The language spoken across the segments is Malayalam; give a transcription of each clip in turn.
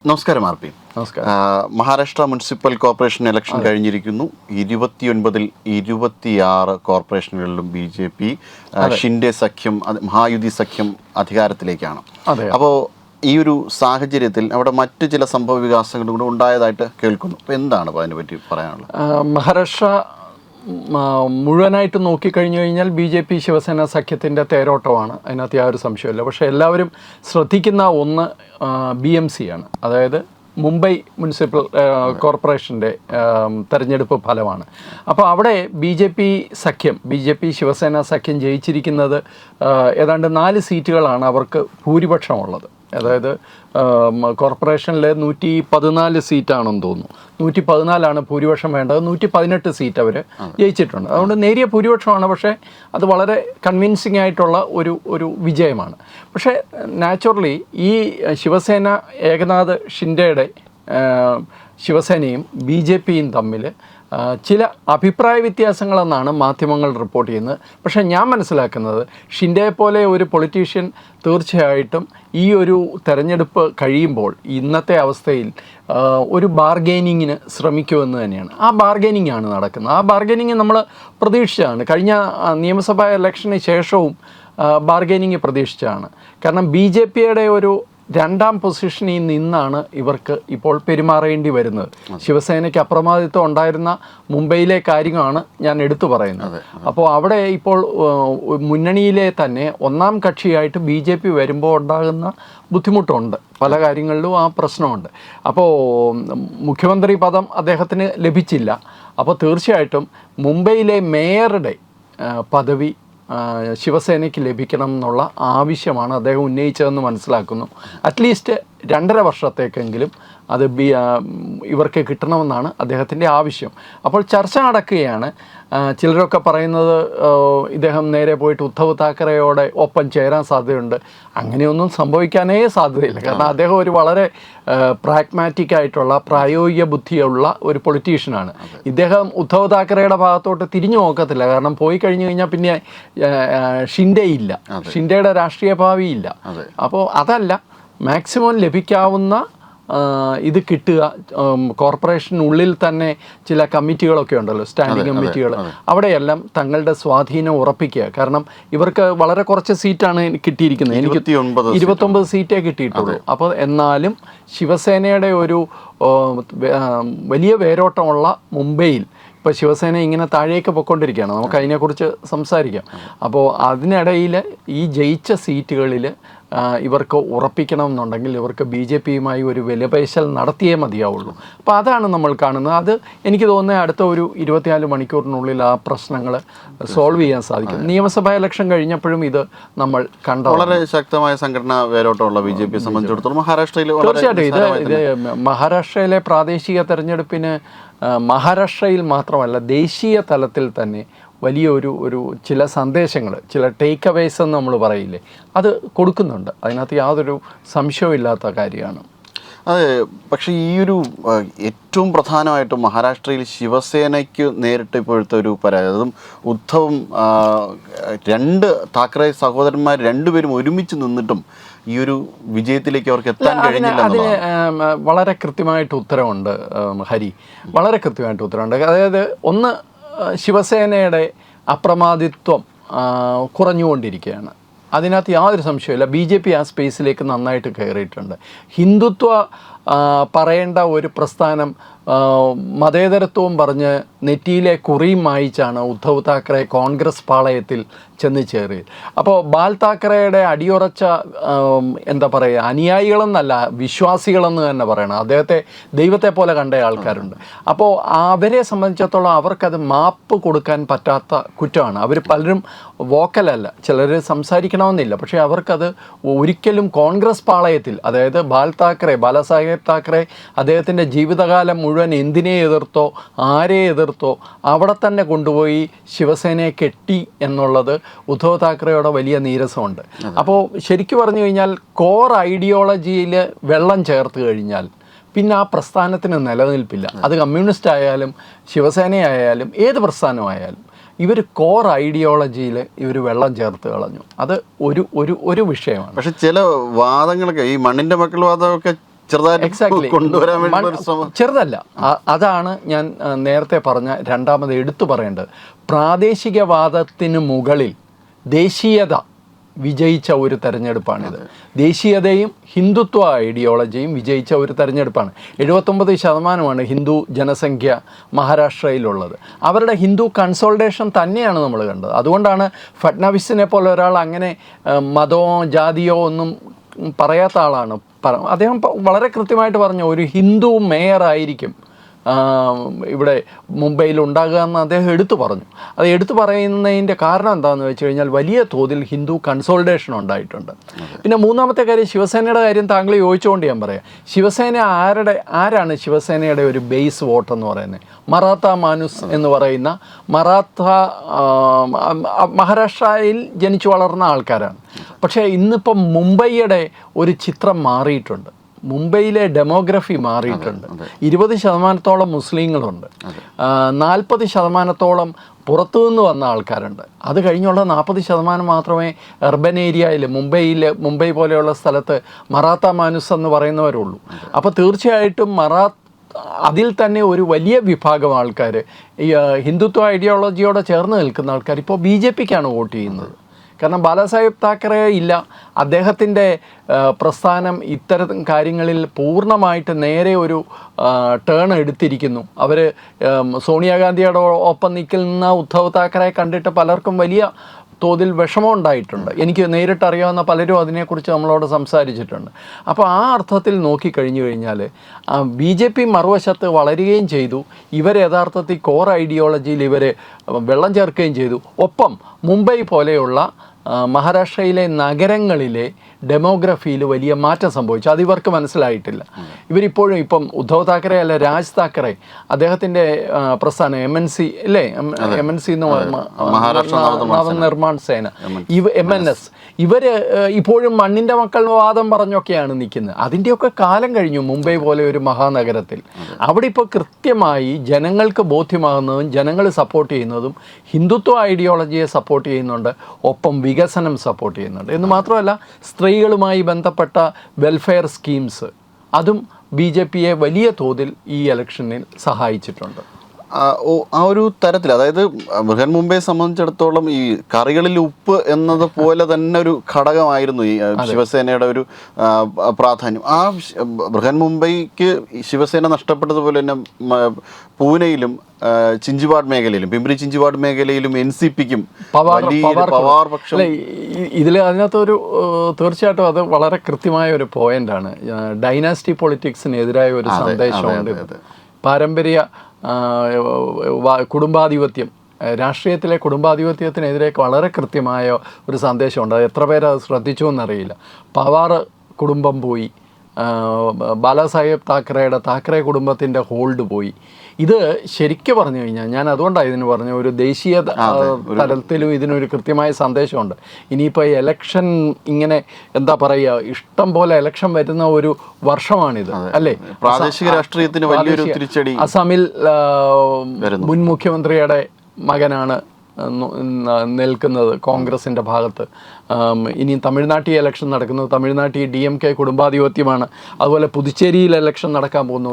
നമസ്കാരം ആർ പി. നമസ്കാരം. മഹാരാഷ്ട്ര മുനിസിപ്പൽ കോർപ്പറേഷൻ ഇലക്ഷൻ കഴിഞ്ഞിരിക്കുന്നു. 29-ൽ 26 കോർപ്പറേഷനുകളിലും BJP ഷിൻഡെ സഖ്യം, മഹായുതി സഖ്യം അധികാരത്തിലേക്കാണ്. അപ്പോൾ ഈ ഒരു സാഹചര്യത്തിൽ അവിടെ മറ്റു ചില സംഭവ വികാസങ്ങളും കൂടെ ഉണ്ടായതായിട്ട് കേൾക്കുന്നു. അപ്പോൾ എന്താണ് അതിനെപ്പറ്റി പറയാനുള്ളത്? മഹാരാഷ്ട്ര മുഴുവനായിട്ട് നോക്കിക്കഴിഞ്ഞു കഴിഞ്ഞാൽ BJP ശിവസേന സഖ്യത്തിൻ്റെ തേരോട്ടമാണ്, അതിനകത്ത് യാതൊരു സംശയമില്ല. പക്ഷേ എല്ലാവരും ശ്രദ്ധിക്കുന്ന ഒന്ന് BMC ആണ്, അതായത് മുംബൈ മുനിസിപ്പൽ കോർപ്പറേഷൻ്റെ തെരഞ്ഞെടുപ്പ് ഫലമാണ്. അപ്പോൾ അവിടെ BJP ശിവസേന സഖ്യം ജയിച്ചിരിക്കുന്നത് ഏതാണ്ട് 4 സീറ്റുകളാണ് അവർക്ക് ഭൂരിപക്ഷമുള്ളത്. അതായത് കോർപ്പറേഷനിൽ 114 സീറ്റാണെന്ന് തോന്നുന്നു. 114 ഭൂരിപക്ഷം വേണ്ടത്. 118 സീറ്റ് അവർ ജയിച്ചിട്ടുണ്ട്. അതുകൊണ്ട് നേരിയ ഭൂരിപക്ഷമാണ്, പക്ഷേ അത് വളരെ കൺവിൻസിങ് ആയിട്ടുള്ള ഒരു വിജയമാണ്. പക്ഷേ നാച്ചുറലി ഈ ശിവസേന ഏകനാഥ് ഷിൻഡെയുടെ ശിവസേനയും BJPയും തമ്മിൽ ചില അഭിപ്രായ വ്യത്യാസങ്ങളെന്നാണ് മാധ്യമങ്ങൾ റിപ്പോർട്ട് ചെയ്യുന്നത്. പക്ഷേ ഞാൻ മനസ്സിലാക്കുന്നത് ഷിൻഡെയെ പോലെ ഒരു പൊളിറ്റീഷ്യൻ തീർച്ചയായിട്ടും ഈ ഒരു തെരഞ്ഞെടുപ്പ് കഴിയുമ്പോൾ ഇന്നത്തെ അവസ്ഥയിൽ ഒരു ബാർഗെയിനിങ്ങിന് ശ്രമിക്കുമെന്ന് തന്നെയാണ്. ആ ബാർഗെയിനിങ് ആണ് നടക്കുന്നത്. ആ ബാർഗെയിനിങ് നമ്മൾ പ്രതീക്ഷിച്ചതാണ്. കഴിഞ്ഞ നിയമസഭാ ഇലക്ഷന് ശേഷവും ബാർഗെയിനിങ് പ്രതീക്ഷിച്ചതാണ്. കാരണം BJPയുടെ ഒരു 2ാം പൊസിഷനിൽ നിന്നാണ് ഇവർക്ക് ഇപ്പോൾ പെരുമാറേണ്ടി വരുന്നത്. ശിവസേനയ്ക്ക് അപ്രമാദിത്വം ഉണ്ടായിരുന്ന മുംബൈയിലെ കാര്യമാണ് ഞാൻ എടുത്തു പറയുന്നത്. അപ്പോൾ അവിടെ ഇപ്പോൾ മുന്നണിയിലെ തന്നെ 1ാം കക്ഷിയായിട്ട് BJP വരുമ്പോൾ ഉണ്ടാകുന്ന ബുദ്ധിമുട്ടുണ്ട്. പല കാര്യങ്ങളിലും ആ പ്രശ്നമുണ്ട്. അപ്പോൾ മുഖ്യമന്ത്രി പദം അദ്ദേഹത്തിന് ലഭിച്ചില്ല. അപ്പോൾ തീർച്ചയായിട്ടും മുംബൈയിലെ മേയറുടെ പദവി ശിവസേനയ്ക്ക് ലഭിക്കണം എന്നുള്ള ആവശ്യമാണ് അദ്ദേഹം ഉന്നയിച്ചതെന്ന് മനസ്സിലാക്കുന്നു. അറ്റ്ലീസ്റ്റ് 2.5 വർഷത്തേക്കെങ്കിലും അത് ഇവർക്ക് കിട്ടണമെന്നാണ് അദ്ദേഹത്തിൻ്റെ ആവശ്യം. അപ്പോൾ ചർച്ച നടക്കുകയാണ്. ചിലരൊക്കെ പറയുന്നത് ഇദ്ദേഹം നേരെ പോയിട്ട് ഉദ്ധവ് താക്കറെയോടെ ഒപ്പം ചേരാൻ സാധ്യതയുണ്ട്. അങ്ങനെയൊന്നും സംഭവിക്കാനേ സാധ്യതയില്ല. കാരണം അദ്ദേഹം ഒരു വളരെ പ്രാഗ്മാറ്റിക് ആയിട്ടുള്ള പ്രായോഗിക ബുദ്ധിയുള്ള ഒരു പൊളിറ്റീഷ്യനാണ്. ഇദ്ദേഹം ഉദ്ധവ് താക്കറെയുടെ ഭാഗത്തോട്ട് തിരിഞ്ഞു നോക്കത്തില്ല. കാരണം പോയി കഴിഞ്ഞു കഴിഞ്ഞാൽ പിന്നെ ഷിൻഡെ ഇല്ല, ഷിൻഡെയുടെ രാഷ്ട്രീയ ഭാവിയില്ല. അപ്പോൾ അതല്ല, മാക്സിമം ലഭിക്കാവുന്ന ഇത് കിട്ടുക. കോർപ്പറേഷനുള്ളിൽ തന്നെ ചില കമ്മിറ്റികളൊക്കെ ഉണ്ടല്ലോ, സ്റ്റാൻഡിംഗ് കമ്മിറ്റികൾ, അവിടെയെല്ലാം തങ്ങളുടെ സ്വാധീനം ഉറപ്പിക്കുക. കാരണം ഇവർക്ക് വളരെ കുറച്ച് സീറ്റാണ് കിട്ടിയിരിക്കുന്നത്. എനിക്ക് 29 സീറ്റേ കിട്ടിയിട്ടുള്ളൂ. അപ്പോൾ എന്നാലും ശിവസേനയുടെ ഒരു വലിയ വേരോട്ടമുള്ള മുംബൈയിൽ ഇപ്പോൾ ശിവസേന ഇങ്ങനെ താഴേക്ക് പൊയ്ക്കൊണ്ടിരിക്കുകയാണ്. നമുക്ക് അതിനെക്കുറിച്ച് സംസാരിക്കാം. അപ്പോൾ അതിനിടയിൽ ഈ ജയിച്ച സീറ്റുകളിൽ ഇവർക്ക് ഉറപ്പിക്കണമെന്നുണ്ടെങ്കിൽ ഇവർക്ക് BJPയുമായി ഒരു വിലപേശൽ നടത്തിയേ മതിയാവുള്ളൂ. അപ്പോൾ അതാണ് നമ്മൾ കാണുന്നത്. അത് എനിക്ക് തോന്നുന്നത് അടുത്ത ഒരു 24 മണിക്കൂറിനുള്ളിൽ ആ പ്രശ്നങ്ങൾ സോൾവ് ചെയ്യാൻ സാധിക്കും. നിയമസഭാ ഇലക്ഷൻ കഴിഞ്ഞപ്പോഴും ഇത് നമ്മൾ കണ്ട വളരെ ശക്തമായ സംഘടന വേരോട്ടമുള്ള BJPയെ സംബന്ധിച്ചിടത്തോളം മഹാരാഷ്ട്രയിൽ തീർച്ചയായിട്ടും ഇത് മഹാരാഷ്ട്രയിലെ പ്രാദേശിക തെരഞ്ഞെടുപ്പിന് മഹാരാഷ്ട്രയിൽ മാത്രമല്ല ദേശീയ തലത്തിൽ തന്നെ വലിയ ഒരു ചില സന്ദേശങ്ങൾ, ചില ടേക്ക് അവേസ് എന്ന് നമ്മൾ പറയില്ലേ, അത് കൊടുക്കുന്നുണ്ട്. അതിനകത്ത് യാതൊരു സംശയമില്ലാത്ത കാര്യമാണ്. അതെ. പക്ഷേ ഈ ഒരു ഏറ്റവും പ്രധാനമായിട്ടും മഹാരാഷ്ട്രയിൽ ശിവസേനയ്ക്ക് നേരിട്ട് ഇപ്പോഴത്തെ ഒരു പരാജയം, അതും ഉദ്ധവും 2 താക്കറെ സഹോദരന്മാർ 2 പേരും ഒരുമിച്ച് നിന്നിട്ടും ഈ ഒരു വിജയത്തിലേക്ക് അവർക്ക് എത്താൻ കഴിഞ്ഞില്ല. അതിന് വളരെ കൃത്യമായിട്ട് ഉത്തരവുണ്ട് ഹരി, വളരെ കൃത്യമായിട്ട് ഉത്തരവുണ്ട്. അതായത് ഒന്ന്, ശിവസേനയുടെ അപ്രമാദിത്വം കുറഞ്ഞുകൊണ്ടിരിക്കുകയാണ്. അതിനകത്ത് യാതൊരു സംശയമില്ല. BJP ആ സ്പേസിലേക്ക് നന്നായിട്ട് കയറിയിട്ടുണ്ട്. ഹിന്ദുത്വ പറയേണ്ട ഒരു പ്രസ്ഥാനം മതേതരത്വവും പറഞ്ഞ് നെറ്റിയിലെ കുറിയും മായിച്ചാണ് ഉദ്ധവ് താക്കറെ കോൺഗ്രസ് പാളയത്തിൽ ചെന്ന് ചേറിയത്. അപ്പോൾ ബാൽ താക്കറയുടെ അടിയുറച്ച എന്താ പറയുക, അനുയായികളെന്നല്ല വിശ്വാസികളെന്ന് തന്നെ പറയണം. അദ്ദേഹത്തെ ദൈവത്തെ പോലെ കണ്ട ആൾക്കാരുണ്ട്. അപ്പോൾ അവരെ സംബന്ധിച്ചിടത്തോളം അവർക്കത് മാപ്പ് കൊടുക്കാൻ പറ്റാത്ത കുറ്റമാണ്. അവർ പലരും വോക്കലല്ല, ചിലർ സംസാരിക്കണമെന്നില്ല, പക്ഷേ അവർക്കത് ഒരിക്കലും കോൺഗ്രസ് പാളയത്തിൽ, അതായത് ബാലാസാഹേബ് താക്കറെ അദ്ദേഹത്തിൻ്റെ ജീവിതകാലം മുഴുവൻ എന്തിനെ എതിർത്തോ ആരെ എതിർത്തോ അവിടെ തന്നെ കൊണ്ടുപോയി ശിവസേനയെ കെട്ടി എന്നുള്ളത് ഉദ്ധവ് താക്കറെയുടെ വലിയ നീരസമുണ്ട്. അപ്പോൾ ശരിക്കും പറഞ്ഞു കഴിഞ്ഞാൽ കോർ ഐഡിയോളജിയിൽ വെള്ളം ചേർത്ത് കഴിഞ്ഞാൽ പിന്നെ ആ പ്രസ്ഥാനത്തിന് നിലനിൽപ്പില്ല. അത് കമ്മ്യൂണിസ്റ്റ് ആയാലും ശിവസേനയായാലും ഏത് പ്രസ്ഥാനമായാലും ഇവർ കോർ ഐഡിയോളജിയിൽ ഇവർ വെള്ളം ചേർത്ത് കളഞ്ഞു. അത് ഒരു വിഷയമാണ്. പക്ഷെ ചില വാദങ്ങളൊക്കെ ഈ മണ്ണിൻ്റെ മക്കൾ വാദമൊക്കെ ചെറുതായിട്ട് കൊണ്ടുവരാൻ വേണ്ടി ഒരു ശ്രമം. ചെറുതല്ല. അതാണ് ഞാൻ നേരത്തെ പറഞ്ഞ രണ്ടാമത് എടുത്തു പറയേണ്ടത്. പ്രാദേശികവാദത്തിന് മുകളിൽ ദേശീയത വിജയിച്ച ഒരു തെരഞ്ഞെടുപ്പാണിത്. ദേശീയതയും ഹിന്ദുത്വ ഐഡിയോളജിയും വിജയിച്ച ഒരു തെരഞ്ഞെടുപ്പാണ്. 79% ഹിന്ദു ജനസംഖ്യ മഹാരാഷ്ട്രയിലുള്ളത്. അവരുടെ ഹിന്ദു കൺസോൾട്ടേഷൻ തന്നെയാണ് നമ്മൾ കണ്ടത്. അതുകൊണ്ടാണ് ഫഡ്നവിസിനെ പോലെ ഒരാൾ അങ്ങനെ മതമോ ജാതിയോ ഒന്നും പറയാത്ത ആളാണ്. അദ്ദേഹം വളരെ കൃത്യമായിട്ട് പറഞ്ഞു, ഒരു ഹിന്ദു മേയറായിരിക്കും ഇവിടെ മുംബൈയിൽ ഉണ്ടാകുക എന്ന് അദ്ദേഹം എടുത്തു പറഞ്ഞു. അത് എടുത്തു പറയുന്നതിൻ്റെ കാരണം എന്താണെന്ന് വെച്ച് കഴിഞ്ഞാൽ വലിയ തോതിൽ ഹിന്ദു കൺസോൾട്ടേഷൻ ഉണ്ടായിട്ടുണ്ട്. പിന്നെ മൂന്നാമത്തെ കാര്യം, ശിവസേനയുടെ കാര്യം താങ്കൾ ചോദിച്ചുകൊണ്ട് ഞാൻ പറയാം. ശിവസേന ആരാണ് ശിവസേനയുടെ ഒരു ബേസ് വോട്ട് എന്ന് പറയുന്നത്? മറാത്ത മാനുസ് എന്ന് പറയുന്ന മഹാരാഷ്ട്രയിൽ ജനിച്ചു വളർന്ന ആൾക്കാരാണ്. പക്ഷേ ഇന്നിപ്പം മുംബൈയുടെ ഒരു ചിത്രം മാറിയിട്ടുണ്ട്. മുംബൈയിലെ ഡെമോഗ്രഫി മാറിയിട്ടുണ്ട്. 20% മുസ്ലിങ്ങളുണ്ട്, 40% പുറത്തുനിന്ന് വന്ന ആൾക്കാരുണ്ട്. അത് കഴിഞ്ഞുള്ള 40% മാത്രമേ അർബൻ ഏരിയയിൽ മുംബൈ പോലെയുള്ള സ്ഥലത്ത് മറാത്ത മാനുസ് എന്ന് പറയുന്നവരുള്ളൂ. അപ്പോൾ തീർച്ചയായിട്ടും അതിൽ തന്നെ ഒരു വലിയ വിഭാഗം ആൾക്കാർ, ഈ ഹിന്ദുത്വ ഐഡിയോളജിയോടെ ചേർന്ന് നിൽക്കുന്ന ആൾക്കാർ ഇപ്പോൾ BJPക്കാണ് വോട്ട് ചെയ്യുന്നത്. കാരണം ബാലാസാഹേബ് താക്കറെ ഇല്ല. അദ്ദേഹത്തിൻ്റെ പ്രസ്ഥാനം ഇത്തരം കാര്യങ്ങളിൽ പൂർണ്ണമായിട്ട് നേരെ ഒരു ടേൺ എടുത്തിരിക്കുന്നു. അവർ സോണിയാഗാന്ധിയുടെ ഒപ്പം നിൽക്കുന്ന ഉദ്ധവ് താക്കറെ കണ്ടിട്ട് പലർക്കും വലിയ തോതിൽ വിഷമം ഉണ്ടായിട്ടുണ്ട്. എനിക്ക് നേരിട്ടറിയാവുന്ന പലരും അതിനെക്കുറിച്ച് നമ്മളോട് സംസാരിച്ചിട്ടുണ്ട്. അപ്പോൾ ആ അർത്ഥത്തിൽ നോക്കിക്കഴിഞ്ഞു കഴിഞ്ഞാൽ BJP മറുവശത്ത് വളരുകയും ചെയ്തു. ഇവർ യഥാർത്ഥത്തിൽ കോർ ഐഡിയോളജിയിൽ ഇവർ വെള്ളം ചേർക്കുകയും ചെയ്തു. ഒപ്പം മുംബൈ പോലെയുള്ള മഹാരാഷ്ട്രയിലെ നഗരങ്ങളിലെ ഡെമോഗ്രഫിയിൽ വലിയ മാറ്റം സംഭവിച്ചു. അതിവർക്ക് മനസ്സിലായിട്ടില്ല. ഇവരിപ്പോഴും ഇപ്പം ഉദ്ധവ് താക്കറെ അല്ല, രാജ് താക്കറെ, അദ്ദേഹത്തിൻ്റെ പ്രസ്ഥാനം MNC അല്ലേ, MNC എന്ന് നവനിർമ്മാൺ സേന, MNS, ഇവർ ഇപ്പോഴും മണ്ണിൻ്റെ മക്കൾ വാദം പറഞ്ഞൊക്കെയാണ് നിൽക്കുന്നത്. അതിൻ്റെയൊക്കെ കാലം കഴിഞ്ഞു. മുംബൈ പോലെ ഒരു മഹാനഗരത്തിൽ അവിടെ ഇപ്പോൾ കൃത്യമായി ജനങ്ങൾക്ക് ബോധ്യമാകുന്നതും ജനങ്ങൾ സപ്പോർട്ട് ചെയ്യുന്നതും ഹിന്ദുത്വ ഐഡിയോളജിയെ സപ്പോർട്ട് ചെയ്യുന്നുണ്ട്, ഒപ്പം വികസനം സപ്പോർട്ട് ചെയ്യുന്നുണ്ട്. എന്ന് മാത്രമല്ല, സ്ത്രീകളുമായി ബന്ധപ്പെട്ട വെൽഫെയർ സ്കീംസ് അതും BJPയെ വലിയ തോതിൽ ഈ ഇലക്ഷനിൽ സഹായിച്ചിട്ടുണ്ട്. ആ ഒരു തരത്തിൽ, അതായത് ബൃഹൻ മുംബൈയെ സംബന്ധിച്ചിടത്തോളം ഈ കറികളിൽ ഉപ്പ് എന്നത് പോലെ തന്നെ ഒരു ഘടകമായിരുന്നു ഈ ശിവസേനയുടെ ഒരു പ്രാധാന്യം. ആ ബൃഹൻ മുംബൈക്ക് ശിവസേന നഷ്ടപ്പെട്ടതുപോലെ തന്നെ പൂനെയിലും ചിഞ്ചുവാഡ് മേഖലയിലും, പിംപ്രി ചിഞ്ചുവാഡ് മേഖലയിലും NCPക്കും പവാർ പക്ഷം. ഇതിൽ അതിനകത്തൊരു തീർച്ചയായിട്ടും അത് വളരെ കൃത്യമായ ഒരു പോയിന്റാണ്. ഡൈനാസ്റ്റി പൊളിറ്റിക്സിനെതിരായ ഒരു സന്ദേശമുണ്ട്. പാരമ്പര്യ കുടുംബാധിപത്യം, രാഷ്ട്രീയത്തിലെ കുടുംബാധിപത്യത്തിനെതിരെ വളരെ കൃത്യമായ ഒരു സന്ദേശമുണ്ട്. അത് എത്ര പേര് അത് ശ്രദ്ധിച്ചു എന്നറിയില്ല. പവാർ കുടുംബം പോയി, ബാലാസാഹേബ് താക്കറെ കുടുംബത്തിൻ്റെ ഹോൾഡ് പോയി. ഇത് ശരിക്കും പറഞ്ഞു കഴിഞ്ഞാൽ, ഞാൻ അതുകൊണ്ടാണ് ഇതിന് പറഞ്ഞ ഒരു ദേശീയ തലത്തിലും ഇതിനൊരു കൃത്യമായ സന്ദേശമുണ്ട്. ഇനിയിപ്പോൾ ഇലക്ഷൻ ഇങ്ങനെ എന്താ പറയുക, ഇഷ്ടം പോലെ ഇലക്ഷൻ വരുന്ന ഒരു വർഷമാണിത് അല്ലേ. പ്രാദേശിക രാഷ്ട്രീയത്തിന് വലിയൊരു തിരിച്ചടി. അസമിൽ മുൻ മുഖ്യമന്ത്രിയുടെ മകനാണ് നിൽക്കുന്നത് കോൺഗ്രസിൻ്റെ ഭാഗത്ത്. ഇനി തമിഴ്നാട്ടിൽ ഇലക്ഷൻ നടക്കുന്നത്, തമിഴ്നാട്ടിൽ DMK കുടുംബാധിപത്യമാണ്. അതുപോലെ പുതുച്ചേരിയിൽ ഇലക്ഷൻ നടക്കാൻ പോകുന്നു,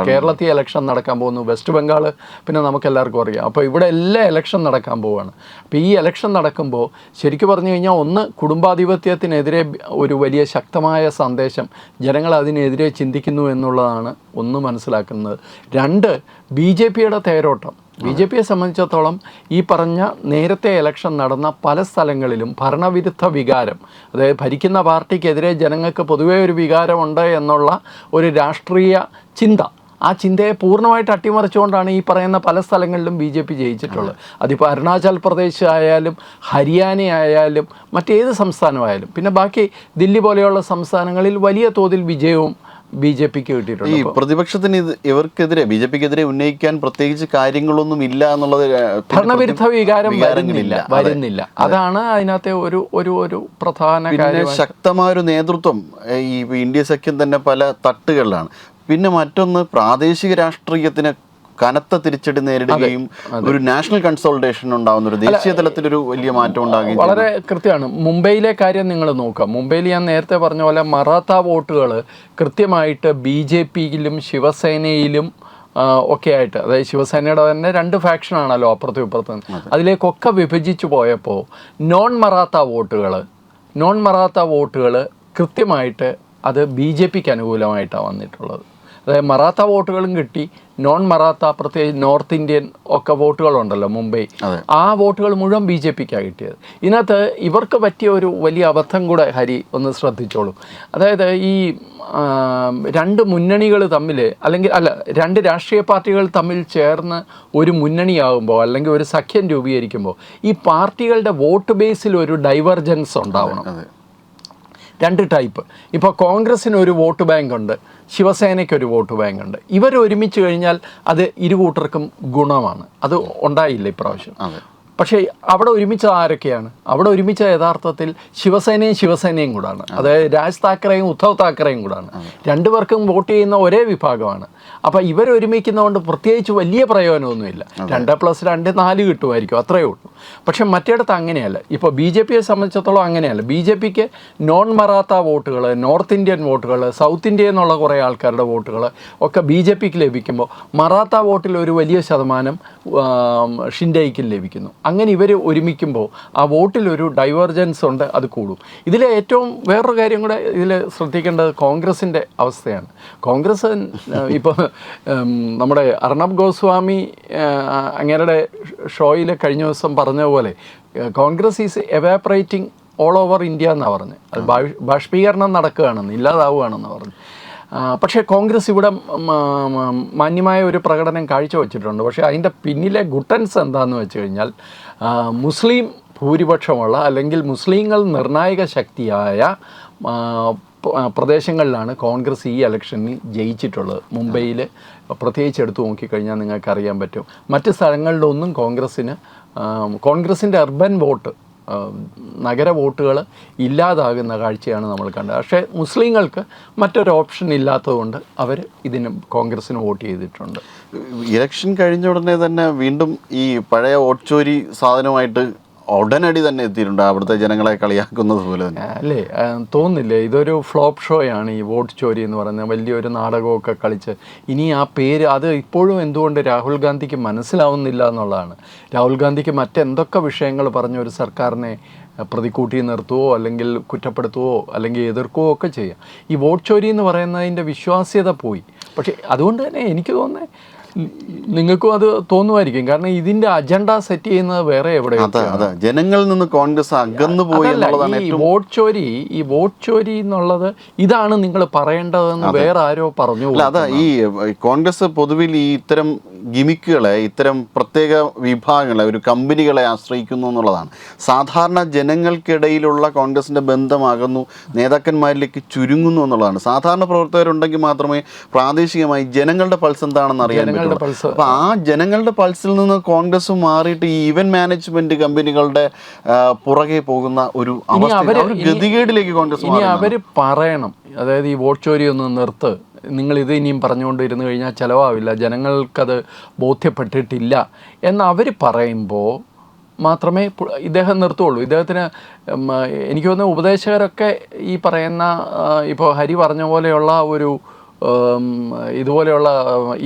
കേരളത്തിൽ ഇലക്ഷൻ നടക്കാൻ പോകുന്നു, വെസ്റ്റ് ബംഗാൾ പിന്നെ നമുക്കെല്ലാവർക്കും അറിയാം. അപ്പോൾ ഇവിടെ എല്ലാ ഇലക്ഷൻ നടക്കാൻ പോവുകയാണ്. അപ്പോൾ ഈ ഇലക്ഷൻ നടക്കുമ്പോൾ ശരിക്കും പറഞ്ഞു കഴിഞ്ഞാൽ, ഒന്ന്, കുടുംബാധിപത്യത്തിനെതിരെ ഒരു വലിയ ശക്തമായ സന്ദേശം ജനങ്ങൾ അതിനെതിരെ ചിന്തിക്കുന്നു എന്നുള്ളതാണ് ഒന്ന് മനസ്സിലാക്കുന്നത്. രണ്ട്, BJPയുടെ തേരോട്ടം. BJPയെ സംബന്ധിച്ചിടത്തോളം ഈ പറഞ്ഞ നേരത്തെ ഇലക്ഷൻ നടന്ന പല സ്ഥലങ്ങളിലും ഭരണവിരുദ്ധ വികാരം, അതായത് ഭരിക്കുന്ന പാർട്ടിക്കെതിരെ ജനങ്ങൾക്ക് പൊതുവേ ഒരു വികാരമുണ്ട് എന്നുള്ള ഒരു രാഷ്ട്രീയ ചിന്ത, ആ ചിന്തയെ പൂർണ്ണമായിട്ട് അട്ടിമറിച്ചുകൊണ്ടാണ് ഈ പറയുന്ന പല സ്ഥലങ്ങളിലും BJP ജയിച്ചിട്ടുള്ളത്. അതിപ്പോൾ അരുണാചൽ പ്രദേശ് ആയാലും ഹരിയാന ആയാലും മറ്റേത് സംസ്ഥാനമായാലും, പിന്നെ ബാക്കി ദില്ലി പോലെയുള്ള സംസ്ഥാനങ്ങളിൽ വലിയ തോതിൽ വിജയവും BJPക്ക് കിട്ടിയിട്ടുണ്ട്. ഈ പ്രതിപക്ഷത്തിന് ഇവർക്കെതിരെ BJPക്കെതിരെ ഉന്നയിക്കാൻ പ്രത്യേകിച്ച് കാര്യങ്ങളൊന്നും ഇല്ല എന്നുള്ളത്, ഭരണവിരുദ്ധ വികാരം വരുന്നില്ല. അതാണ് അതിനകത്തെ ഒരു പ്രധാന കാര്യം. ശക്തമായൊരു നേതൃത്വം ഈ ഇന്ത്യ സഖ്യം തന്നെ പല തട്ടുകളിലാണ്. പിന്നെ മറ്റൊന്ന്, പ്രാദേശിക രാഷ്ട്രീയത്തിന് കനത്ത തിരിച്ചടി നേരിടുകയും ഒരു നാഷണൽ കൺസോൾട്ടേഷൻ ഉണ്ടാകുന്ന ഒരു ദേശീയ തലത്തിലൊരു വലിയ മാറ്റം ഉണ്ടാകുകയും വളരെ കൃത്യമാണ്. മുംബൈയിലെ കാര്യം നിങ്ങൾ നോക്കാം. മുംബൈയിൽ ഞാൻ നേരത്തെ പറഞ്ഞ പോലെ മറാത്ത വോട്ടുകൾ കൃത്യമായിട്ട് BJPയിലും ശിവസേനയിലും ഒക്കെ ആയിട്ട്, അതായത് ശിവസേനയുടെ തന്നെ 2 ഫാക്ഷനാണല്ലോ അപ്പുറത്തും ഇപ്പുറത്തും, അതിലേക്കൊക്കെ വിഭജിച്ചു പോയപ്പോൾ നോൺ മറാത്ത വോട്ടുകൾ കൃത്യമായിട്ട് അത് BJPക്ക് അനുകൂലമായിട്ടാണ് വന്നിട്ടുള്ളത്. അതായത് മറാത്ത വോട്ടുകളും കിട്ടി, നോൺ മറാത്ത പ്രത്യേകിച്ച് നോർത്ത് ഇന്ത്യൻ ഒക്കെ വോട്ടുകളുണ്ടല്ലോ മുംബൈ, ആ വോട്ടുകൾ മുഴുവൻ BJPക്കാണ് കിട്ടിയത്. ഇതിനകത്ത് ഇവർക്ക് പറ്റിയ ഒരു വലിയ അബദ്ധം കൂടെ ഹരി ഒന്ന് ശ്രദ്ധിച്ചോളൂ. അതായത് ഈ 2 മുന്നണികൾ തമ്മിൽ, അല്ലെങ്കിൽ 2 രാഷ്ട്രീയ പാർട്ടികൾ തമ്മിൽ ചേർന്ന് ഒരു മുന്നണിയാകുമ്പോൾ അല്ലെങ്കിൽ ഒരു സഖ്യം രൂപീകരിക്കുമ്പോൾ ഈ പാർട്ടികളുടെ വോട്ട് ബേസിൽ ഒരു ഡൈവർജൻസ് ഉണ്ടാവണം. 2 ടൈപ്പ്. ഇപ്പോൾ കോൺഗ്രസ്സിന് ഒരു വോട്ട് ബാങ്ക് ഉണ്ട്, ശിവസേനയ്ക്ക് ഒരു വോട്ട് ബാങ്ക് ഉണ്ട്. ഇവർ ഒരുമിച്ച് കഴിഞ്ഞാൽ അത് ഇരുകൂട്ടർക്കും ഗുണമാണ്. അത് ഉണ്ടായില്ല ഇപ്രാവശ്യം. പക്ഷേ അവിടെ ഒരുമിച്ചത് ആരൊക്കെയാണ്? അവിടെ ഒരുമിച്ച യഥാർത്ഥത്തിൽ ശിവസേനയും കൂടാണ്. അതായത് രാജ് താക്കറെയും ഉദ്ധവ് താക്കറെയും കൂടാണ്. 2 പേർക്കും വോട്ട് ചെയ്യുന്ന ഒരേ വിഭാഗമാണ്. അപ്പോൾ ഇവരൊരുമിക്കുന്നതുകൊണ്ട് പ്രത്യേകിച്ച് വലിയ പ്രയോജനമൊന്നുമില്ല. 2+2 4 കിട്ടുമായിരിക്കും, അത്രയേ ഉള്ളൂ. പക്ഷെ മറ്റേടത്ത് അങ്ങനെയല്ല. ഇപ്പോൾ BJPയെ സംബന്ധിച്ചിടത്തോളം അങ്ങനെയല്ല. BJPക്ക് നോൺ മറാത്ത വോട്ടുകൾ, നോർത്ത് ഇന്ത്യൻ വോട്ടുകൾ, സൗത്ത് ഇന്ത്യയിൽ നിന്നുള്ള കുറേ ആൾക്കാരുടെ വോട്ടുകൾ ഒക്കെ BJPക്ക് ലഭിക്കുമ്പോൾ മറാത്ത വോട്ടിൽ ഒരു വലിയ ശതമാനം ഷിൻഡേയ്ക്ക് ലഭിക്കുന്നു. അങ്ങനെ ഇവർ ഒരുമിക്കുമ്പോൾ ആ വോട്ടിലൊരു ഡൈവേർജൻസ് ഉണ്ട്, അത് കൂടും. ഇതിലെ ഏറ്റവും വേറൊരു കാര്യം കൂടെ ഇതിൽ ശ്രദ്ധിക്കേണ്ടത് കോൺഗ്രസിൻ്റെ അവസ്ഥയാണ്. കോൺഗ്രസ് ഇപ്പോൾ നമ്മുടെ അർണബ് ഗോസ്വാമി അങ്ങേരുടെ ഷോയിൽ കഴിഞ്ഞ ദിവസം പറഞ്ഞ പോലെ Congress is evaporating all over India എന്നാണ് പറഞ്ഞത്. അത് ബാഷ്പീകരണം നടക്കുകയാണെന്ന്, ഇല്ലാതാവുകയാണെന്ന് പറഞ്ഞു. പക്ഷേ കോൺഗ്രസ് ഇവിടെ മാന്യമായ ഒരു പ്രകടനം കാഴ്ചവെച്ചിട്ടുണ്ട്. പക്ഷേ അതിൻ്റെ പിന്നിലെ ഗുട്ടൻസ് എന്താണെന്ന് വെച്ച് കഴിഞ്ഞാൽ മുസ്ലിം ഭൂരിപക്ഷമുള്ള അല്ലെങ്കിൽ മുസ്ലിങ്ങൾ നിർണായക ശക്തിയായ പ്രദേശങ്ങളിലാണ് കോൺഗ്രസ് ഈ ഇലക്ഷനിൽ ജയിച്ചിട്ടുള്ളത്. മുംബൈയിൽ പ്രത്യേകിച്ച് എടുത്തു നോക്കിക്കഴിഞ്ഞാൽ നിങ്ങൾക്ക് അറിയാൻ പറ്റും. മറ്റ് സ്ഥലങ്ങളിലൊന്നും കോൺഗ്രസിൻ്റെ അർബൻ വോട്ട്, നഗര വോട്ടുകൾ ഇല്ലാതാകുന്ന കാഴ്ചയാണ് നമ്മൾ കണ്ടത്. പക്ഷേ മുസ്ലിങ്ങൾക്ക് മറ്റൊരു ഓപ്ഷൻ ഇല്ലാത്തതുകൊണ്ട് അവർ കോൺഗ്രസ്സിന് വോട്ട് ചെയ്തിട്ടുണ്ട്. ഇലക്ഷൻ കഴിഞ്ഞ ഉടനെ തന്നെ വീണ്ടും ഈ പഴയ വോട്ട് ചോരി സാധനമായിട്ട് ഉടനടി തന്നെ എത്തിയിട്ടുണ്ട്, അവിടുത്തെ ജനങ്ങളെ കളിയാക്കുന്നത് പോലെ തന്നെ അല്ലേ? തോന്നില്ലേ ഇതൊരു ഫ്ലോപ്പ് ഷോയാണ് ഈ വോട്ട് ചോരി എന്ന് പറയുന്നത്? വലിയൊരു നാടകമൊക്കെ കളിച്ച് ഇനി ആ പേര് അത് ഇപ്പോഴും എന്തുകൊണ്ട് രാഹുൽ ഗാന്ധിക്ക് മനസ്സിലാവുന്നില്ല എന്നുള്ളതാണ്. രാഹുൽ ഗാന്ധിക്ക് മറ്റെന്തൊക്കെ വിഷയങ്ങൾ പറഞ്ഞ് ഒരു സർക്കാരിനെ പ്രതിക്കൂട്ടി നിർത്തുവോ അല്ലെങ്കിൽ കുറ്റപ്പെടുത്തുവോ അല്ലെങ്കിൽ എതിർക്കുകയോ ഒക്കെ ചെയ്യാം. ഈ വോട്ട് ചോരി എന്ന് പറയുന്നതിൻ്റെ വിശ്വാസ്യത പോയി. പക്ഷേ അതുകൊണ്ട് തന്നെ എനിക്ക് തോന്നുന്നത് നിങ്ങൾക്കും അത് തോന്നുമായിരിക്കും. കാരണം ഇതിന്റെ അജണ്ട സെറ്റ് ചെയ്യുന്നത് വേറെ എവിടെയോ. ജനങ്ങളിൽ നിന്ന് കോൺഗ്രസ് അകന്നു പോയി. ഈ വോട്ട് ചോരി എന്നുള്ളത് ഇതാണ് നിങ്ങൾ പറയേണ്ടതെന്ന് വേറെ ആരോ പറഞ്ഞു. അതാ ഈ കോൺഗ്രസ് പൊതുവിൽ ഈ ഇത്തരം ഗിമിക്കുകളെ, ഇത്തരം പ്രത്യേക വിഭാഗങ്ങളെ, ഒരു കമ്പനികളെ ആശ്രയിക്കുന്നു എന്നുള്ളതാണ്. സാധാരണ ജനങ്ങൾക്കിടയിലുള്ള കോൺഗ്രസിന്റെ ബന്ധമാകുന്നു നേതാക്കന്മാരിലേക്ക് ചുരുങ്ങുന്നു എന്നുള്ളതാണ്. സാധാരണ പ്രവർത്തകരുണ്ടെങ്കിൽ മാത്രമേ പ്രാദേശികമായി ജനങ്ങളുടെ പൾസ് എന്താണെന്ന് അറിയാൻ. അപ്പൊ ആ ജനങ്ങളുടെ പൾസിൽ നിന്ന് കോൺഗ്രസ് മാറിയിട്ട് ഈ ഈവന്റ് മാനേജ്മെന്റ് കമ്പനികളുടെ പുറകെ പോകുന്ന ഒരു ഗതികേടിലേക്ക് കോൺഗ്രസ്. ഇനി അവര് പറയണം, അതായത് ഈ വോട്ട് ചോരി ഒന്ന് നിർത്ത്, നിങ്ങൾ ഇത് ഇനിയും പറഞ്ഞുകൊണ്ടിരുന്നു കഴിഞ്ഞാൽ ചിലവാവില്ല, ജനങ്ങൾക്കത് ബോധ്യപ്പെട്ടിട്ടില്ല എന്ന് അവർ പറയുമ്പോൾ മാത്രമേ ഇദ്ദേഹം നിർത്തുള്ളൂ. ഇദ്ദേഹത്തിന് എനിക്ക് തോന്നുന്നു ഉപദേശകരൊക്കെ ഈ പറയുന്ന ഇപ്പോൾ ഹരി പറഞ്ഞ പോലെയുള്ള ഒരു ഇതുപോലെയുള്ള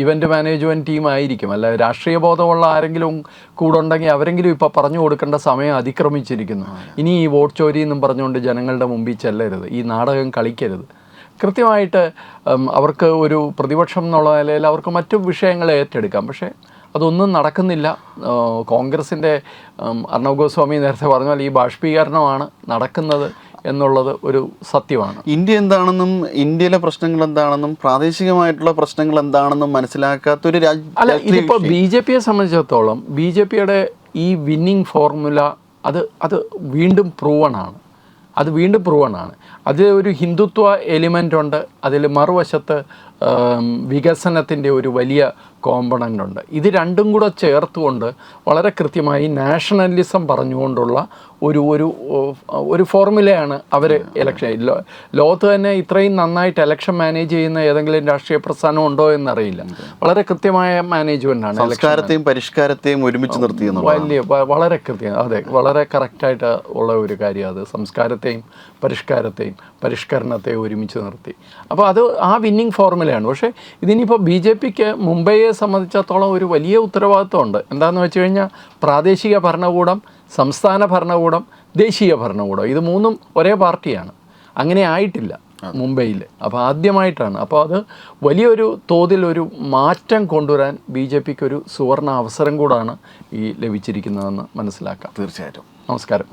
ഇവൻ്റ് മാനേജ്മെൻറ്റ് ടീമായിരിക്കും. അല്ല, രാഷ്ട്രീയ ബോധമുള്ള ആരെങ്കിലും കൂടെ ഉണ്ടെങ്കിൽ അവരെങ്കിലും ഇപ്പോൾ പറഞ്ഞു കൊടുക്കേണ്ട സമയം അതിക്രമിച്ചിരിക്കുന്നു. ഇനി ഈ വോട്ട് ചോരി എന്നും പറഞ്ഞുകൊണ്ട് ജനങ്ങളുടെ മുമ്പിൽ ചെല്ലരുത്, ഈ നാടകം കളിക്കരുത്. കൃത്യമായിട്ട് അവർക്ക് ഒരു പ്രതിപക്ഷം എന്നുള്ള നിലയിൽ അവർക്ക് മറ്റു വിഷയങ്ങൾ ഏറ്റെടുക്കാം. പക്ഷേ അതൊന്നും നടക്കുന്നില്ല. കോൺഗ്രസിൻ്റെ അർണബ് ഗോസ്വാമി നേരത്തെ പറഞ്ഞാൽ ഈ ബാഷ്പീകരണമാണ് നടക്കുന്നത് എന്നുള്ളത് ഒരു സത്യമാണ്. ഇന്ത്യ എന്താണെന്നും ഇന്ത്യയിലെ പ്രശ്നങ്ങൾ എന്താണെന്നും പ്രാദേശികമായിട്ടുള്ള പ്രശ്നങ്ങൾ എന്താണെന്നും മനസ്സിലാക്കാത്തൊരു അല്ല, ഇതിപ്പോൾ BJPയെ സംബന്ധിച്ചിടത്തോളം BJPയുടെ ഈ വിന്നിങ് ഫോർമുല അത് വീണ്ടും പ്രൂവൺ ആണ്. അത് ഒരു ഹിന്ദുത്വ എലിമെൻ്റ് ഉണ്ട്. അതിൽ മറുവശത്ത് വികസനത്തിൻ്റെ ഒരു വലിയ കോമ്പണൻ്റ് ഉണ്ട്. ഇത് രണ്ടും കൂടെ ചേർത്തുകൊണ്ട് വളരെ കൃത്യമായി നാഷണലിസം പറഞ്ഞുകൊണ്ടുള്ള ഒരു ഒരു ഒരു ഫോർമുലയാണ് അവർ ഇലക്ഷൻ. ലോകത്ത് തന്നെ ഇത്രയും നന്നായിട്ട് ഇലക്ഷൻ മാനേജ് ചെയ്യുന്ന ഏതെങ്കിലും രാഷ്ട്രീയ പ്രസ്ഥാനം ഉണ്ടോ എന്നറിയില്ല. വളരെ കൃത്യമായ മാനേജ്മെൻറ്റാണ്. സംസ്കാരത്തെയും പരിഷ്കാരത്തെയും ഒരുമിച്ച് നിർത്തി വളരെ കൃത്യം, അതെ, വളരെ കറക്റ്റായിട്ട് ഉള്ള ഒരു കാര്യം അത്. സംസ്കാരത്തെയും പരിഷ്കാരത്തെയും പരിഷ്കരണത്തെയും ഒരുമിച്ച് നിർത്തി. അപ്പോൾ അത് ആ വിന്നിങ് ഫോർമുലയാണ്. പക്ഷേ ഇതിനിപ്പോൾ ബി ജെ പിക്ക് മുംബൈയെ സംബന്ധിച്ചിടത്തോളം ഒരു വലിയ ഉത്തരവാദിത്വമുണ്ട്. എന്താണെന്ന് വെച്ച് കഴിഞ്ഞാൽ പ്രാദേശിക ഭരണകൂടം, സംസ്ഥാന ഭരണകൂടം, ദേശീയ ഭരണകൂടം, ഇത് മൂന്നും ഒരേ പാർട്ടിയാണ്. അങ്ങനെ ആയിട്ടില്ല മുംബൈയിൽ. അപ്പോൾ ആദ്യമായിട്ടാണ്. അപ്പോൾ അത് വലിയൊരു തോതിൽ ഒരു മാറ്റം കൊണ്ടുവരാൻ ബി ജെ പിക്ക് ഒരു സുവർണ അവസരം കൂടാണ് ഈ ലഭിച്ചിരിക്കുന്നതെന്ന് മനസ്സിലാക്കാം. തീർച്ചയായിട്ടും. നമസ്കാരം.